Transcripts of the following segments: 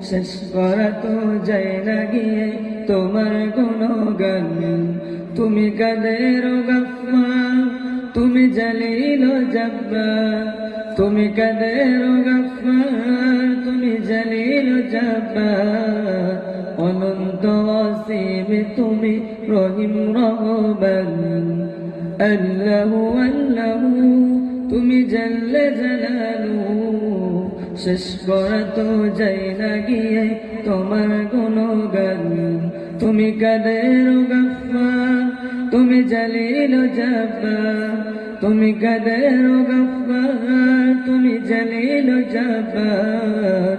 শেষ করা তো যায় না গিয়ে তোমার গুণগান। তুমি কাদের গফফার, তুমি জলিল জব্বার। তুমি কাদের গফফার, তুমি জলিল জব্বার। অনন্ত অসীম তুমি রহিম রহমান। আল্লাহু আল্লাহু তুমি জাল্লে জালালু। শেষ করা তো যায় না গিয়ে তোমার গুণগান। তুমি কাদের গফফার, তুমি জলিল জব্বার। তুমি কাদের গফফার, তুমি জলিল জব্বার।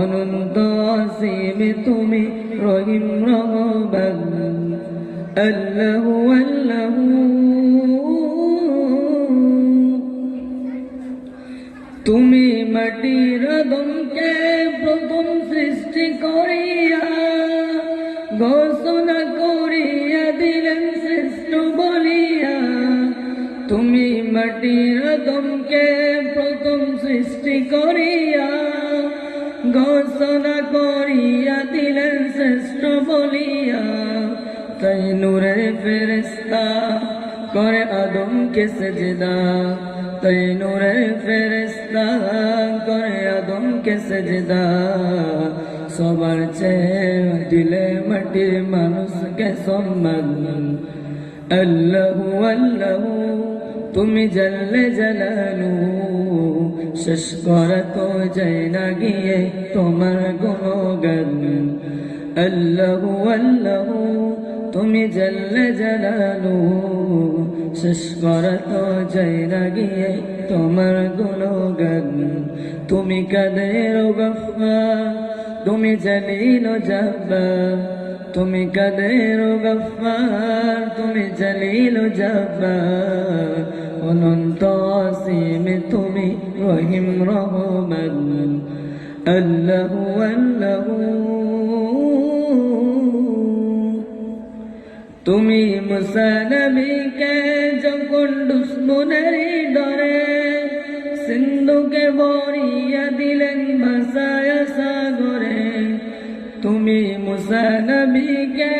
অনন্ত অসীম তুমি রহিম রহমান। আল্লাহু আল্লাহু তুমি মাটির দমকে প্রথম সৃষ্টি করিয়া ঘোষণা করিয়া দিলেন শ্রেষ্ঠ বলিয়া। তুমি মাটির দমকে প্রথম সৃষ্টি করিয়া ঘোষণা করিয়া দিলেন শ্রেষ্ঠ বলিয়া। তাই নূরের ফেরেশতা করে আদমকে সেজদা। তাই নূরের ফেরেশতা করে আদমকে সেজদা। সবার চেয়ে দিলে মাটির মানুষকে সম্মান। আল্লাহু আল্লাহু তুমি জাল্লে জালালু। শেষ করা তো যায় না গিয়ে তোমার গুণগান। আল্লাহু আল্লাহু তুমি জাল্লে জালালু। শেষ করা তো যায় না গিয়ে তোমার গুণগান। তুমি কাদের গফফার, তুমি জলিল জব্বার। তুমি কাদের গফফার, তুমি জলিল জব্বার। অনন্ত অসীম তুমি রহিম রহমান। আল্লাহু আল্লাহু তুমি মুসা নবীকে যখন দুশ্মনের ডরে সিন্ধুকে ভরিয়া দিলেন ভাসায় সাগরে। তুমি মুসা নবীকে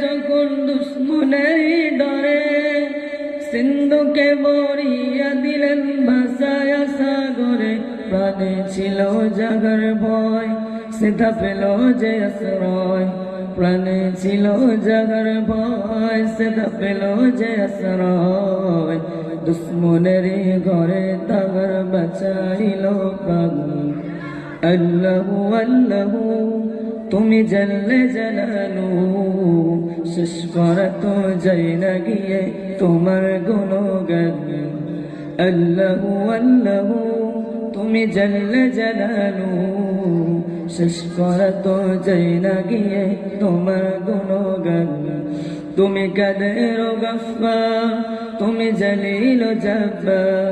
যখন দুশ্মনের ডরে সিন্ধুকে ভরিয়া দিলেন ভাসায় সাগরে। প্রাণে ছিল জাগার ভয়, সেটা পেল যে আশ্রয়। প্রাণে ছিল জাগার ভয়, সেটা পেল যে আশ্রয়। দুশ্মনের ঘরে তাগার বাঁচাইল প্রাণ। আল্লাহু আল্লাহু তুমি জাল্লে জালালু। শেষ করা তো যায় না গিয়ে তোমার গুণগান। আল্লাহু আল্লাহু তুমি জাল্লে জালালু। শেষ করা তো যায় না গিয়ে তোমার গুণগান। তুমি কাদের গফফার, তুমি জলিল জব্বার।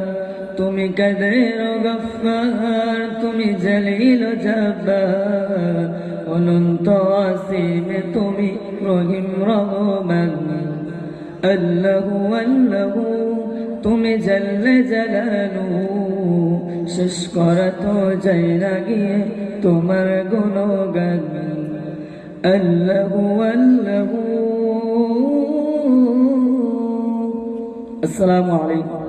তুমি কাদের গফফার, তুমি জলিল জব্বার। অনন্ত অসীম তুমি রহিম রহমান। আল্লাহু আল্লাহু তুমি জাল্লে জালালু। শেষ করা তো যায় না গিয়ে তোমার গুণগান। আল্লাহু আল্লাহু। আসসালামু আলাইকুম।